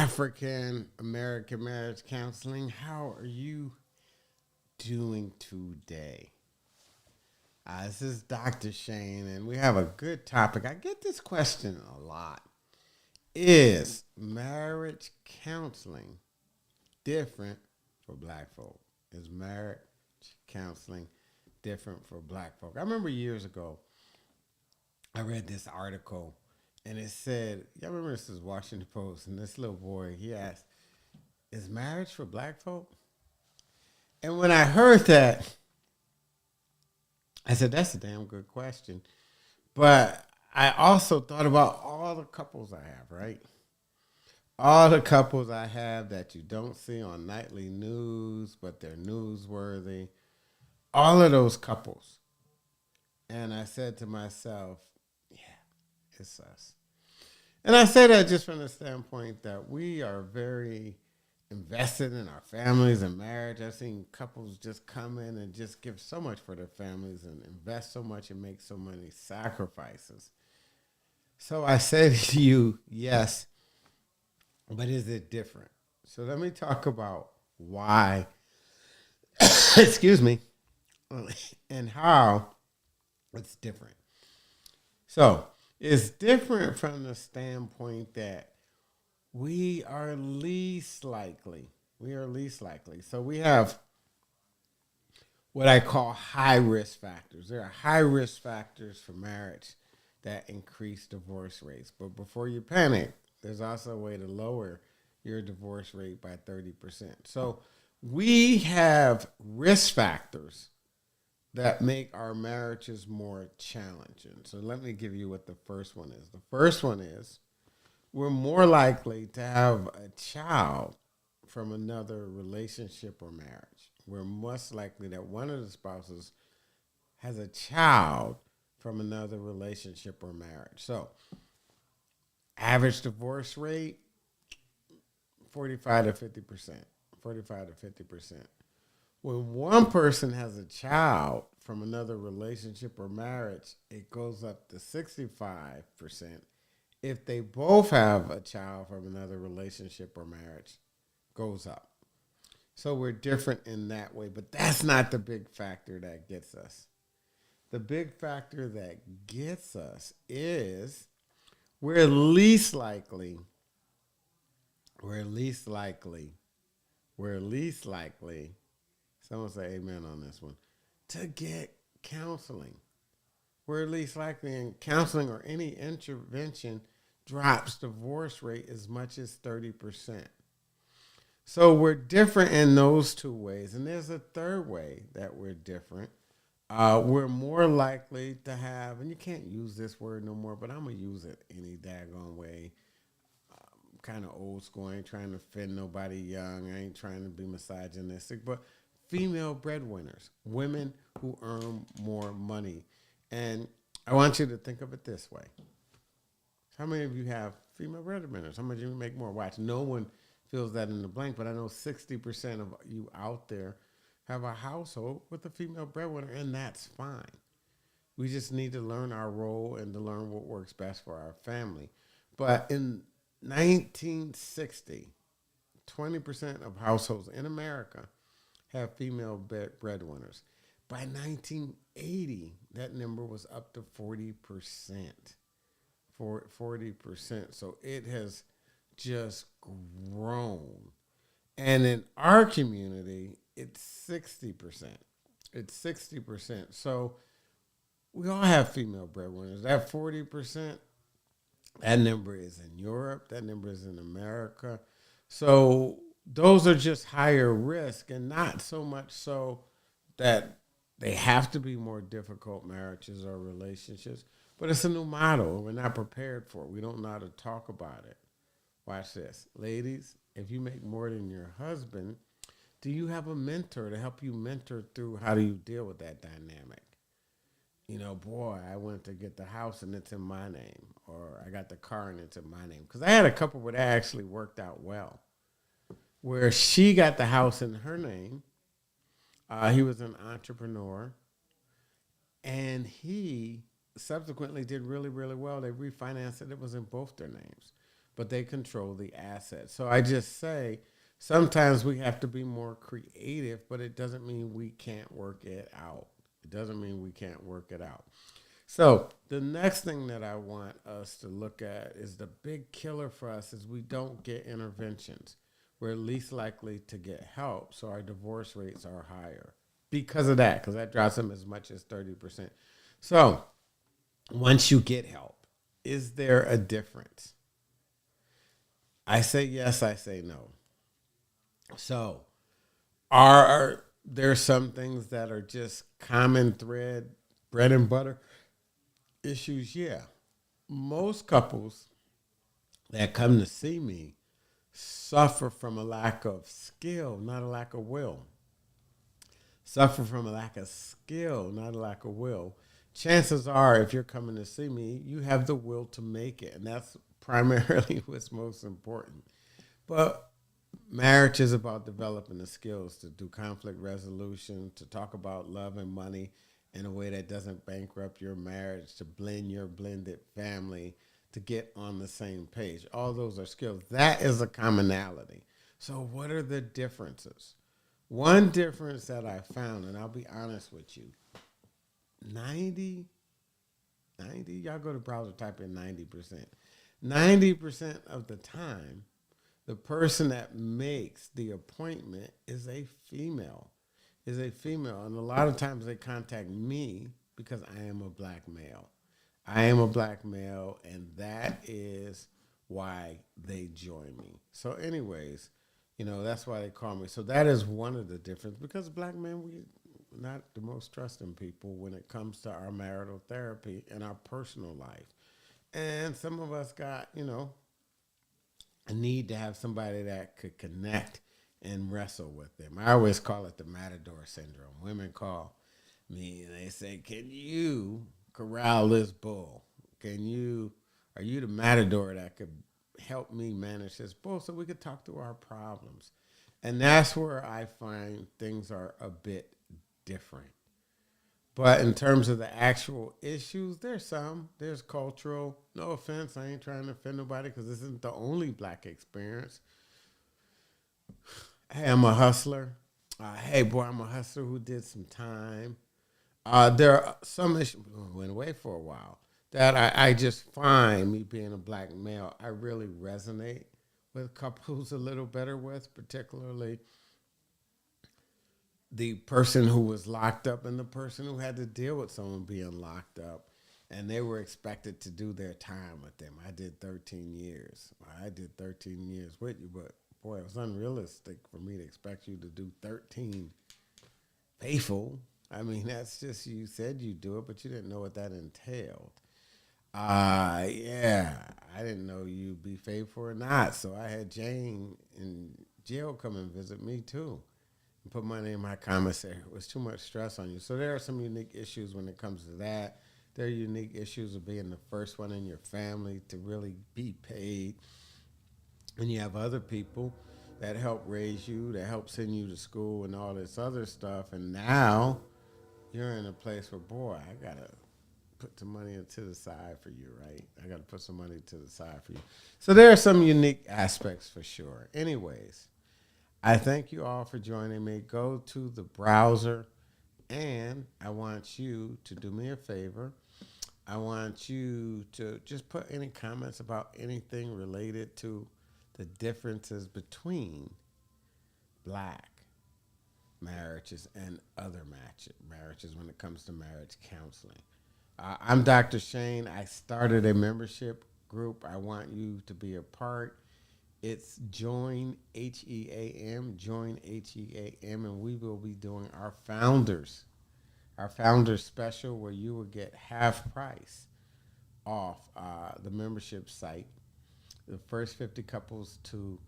African American Marriage Counseling. How are you doing today? This is Dr. Shane, and we have a good topic. I get this question a lot. Is marriage counseling different for black folk? Is marriage counseling different for black folk? I remember years ago, I read this article, and it said, y'all remember this is Washington Post, and this little boy, he asked, is marriage for black folk? And when I heard that, I said, that's a damn good question. But I also thought about all the couples I have, right? All the couples I have that you don't see on nightly news, but they're newsworthy. All of those couples. And I said to myself, yeah, it's us. And I say that just from the standpoint that we are very invested in our families and marriage. I've seen couples just come in and just give so much for their families and invest so much and make so many sacrifices. So I say to you, yes, but is it different? So let me talk about why, excuse me, and how it's different. So it's different from the standpoint that we are least likely. We are least likely. So we have what I call high risk factors. There are high risk factors for marriage that increase divorce rates. But before you panic, there's also a way to lower your divorce rate by 30%. So we have risk factors that make our marriages more challenging. So let me give you what the first one is. The first one is we're more likely to have a child from another relationship or marriage. We're most likely that one of the spouses has a child from another relationship or marriage. So, average divorce rate 45 to 50%. 45 to 50%. When one person has a child from another relationship or marriage, it goes up to 65%. If they both have a child from another relationship or marriage, goes up. So we're different in that way, but that's not the big factor that gets us. The big factor that gets us is we're least likely, we're least likely, we're least likely, someone say amen on this one, to get counseling. We're least likely in counseling or any intervention drops divorce rate as much as 30%. So we're different in those two ways. And there's a third way that we're different. We're more likely to have, and you can't use this word no more, but I'm going to use it any daggone way. Kind of old school. I ain't trying to offend nobody young. I ain't trying to be misogynistic, but female breadwinners, women who earn more money. And I want you to think of it this way. How many of you have female breadwinners? How much do you make more? Watch, no one fills that in the blank, but I know 60% of you out there have a household with a female breadwinner, and that's fine. We just need to learn our role and to learn what works best for our family. But in 1960, 20% of households in America have female breadwinners. By 1980, that number was up to 40%. For 40%. So it has just grown. And in our community, it's 60%. It's 60%. So we all have female breadwinners. That 40%, that number is in Europe, that number is in America. So those are just higher risk and not so much so that they have to be more difficult marriages or relationships. But it's a new model. We're not prepared for it. We don't know how to talk about it. Watch this. Ladies, if you make more than your husband, do you have a mentor to help you mentor through how do you deal with that dynamic? You know, boy, I went to get the house and it's in my name, or I got the car and it's in my name. Because I had a couple where that actually worked out well, where she got the house in her name. He was an entrepreneur, and he subsequently did really, really well. They refinanced it. It was in both their names. but they control the assets. So I just say sometimes we have to be more creative, but it doesn't mean we can't work it out. It doesn't mean we can't work it out. So the next thing that I want us to look at is the big killer for us is we don't get interventions. We're least likely to get help, so our divorce rates are higher because of that, because that drops them as much as 30%. So once you get help, is there a difference? I say yes, I say no. So are there some things that are just common thread, bread and butter issues? Yeah. Most couples that come to see me suffer from a lack of skill, not a lack of will. Suffer from a lack of skill, not a lack of will. Chances are, if you're coming to see me, you have the will to make it. And that's primarily what's most important. But marriage is about developing the skills to do conflict resolution, to talk about love and money in a way that doesn't bankrupt your marriage, to blend your blended family, to get on the same page. All those are skills. That is a commonality. So, what are the differences? One difference that I found, and I'll be honest with you, 90, 90. Y'all go to browser, type in 90%. 90% of the time, the person that makes the appointment is a female. Is a female. And a lot of times they contact me because I am a black male. I am a black male, and that is why they join me. So, anyways, that's why they call me. So that is one of the differences because black men, we not the most trusting people when it comes to our marital therapy and our personal life. And some of us got, a need to have somebody that could connect and wrestle with them. I always call it the matador syndrome. Women call me and they say, "Can you corral this bull? Are you the matador that could help me manage this bull so we could talk through our problems?" And that's where I find things are a bit different. But in terms of the actual issues, there's cultural. No offense, I ain't trying to offend nobody because this isn't the only black experience. Hey, I'm a hustler. Hey, boy, I'm a hustler who did some time. There are some issues, went away for a while, that I just find me being a black male, I really resonate with couples a little better with, particularly the person who was locked up and the person who had to deal with someone being locked up. And they were expected to do their time with them. I did 13 years. I did 13 years with you, but boy, it was unrealistic for me to expect you to do 13 faithful. I mean, that's just, you said you do it, but you didn't know what that entailed. Yeah, I didn't know you'd be faithful or not. So I had Jane in jail come and visit me too and put money in my commissary. It was too much stress on you. So there are some unique issues when it comes to that. There are unique issues of being the first one in your family to really be paid. And you have other people that help raise you, that help send you to school and all this other stuff. And now you're in a place where, boy, I got to put some money to the side for you, right? I got to put some money to the side for you. So there are some unique aspects for sure. Anyways, I thank you all for joining me. Go to the browser, and I want you to do me a favor. I want you to just put any comments about anything related to the differences between black marriages and other marriages when it comes to marriage counseling. I'm Dr. Shane. I started a membership group. I want you to be a part. It's Join HEAM, Join HEAM, and we will be doing our founders special where you will get half price off the membership site. The first 50 couples to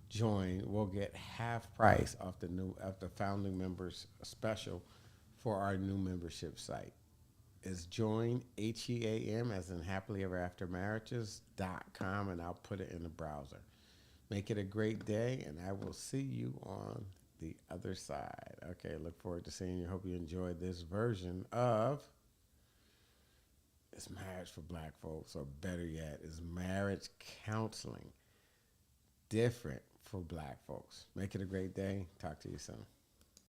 join will get half price off the founding members special for our new membership site. Is join HEAM as in happily ever after marriages.com, and I'll put it in the browser. Make it a great day, and I will see you on the other side. Okay, look forward to seeing you. Hope you enjoyed this version of is marriage for black folks? Or better yet, is marriage counseling different for black folks? Make it a great day. Talk to you soon.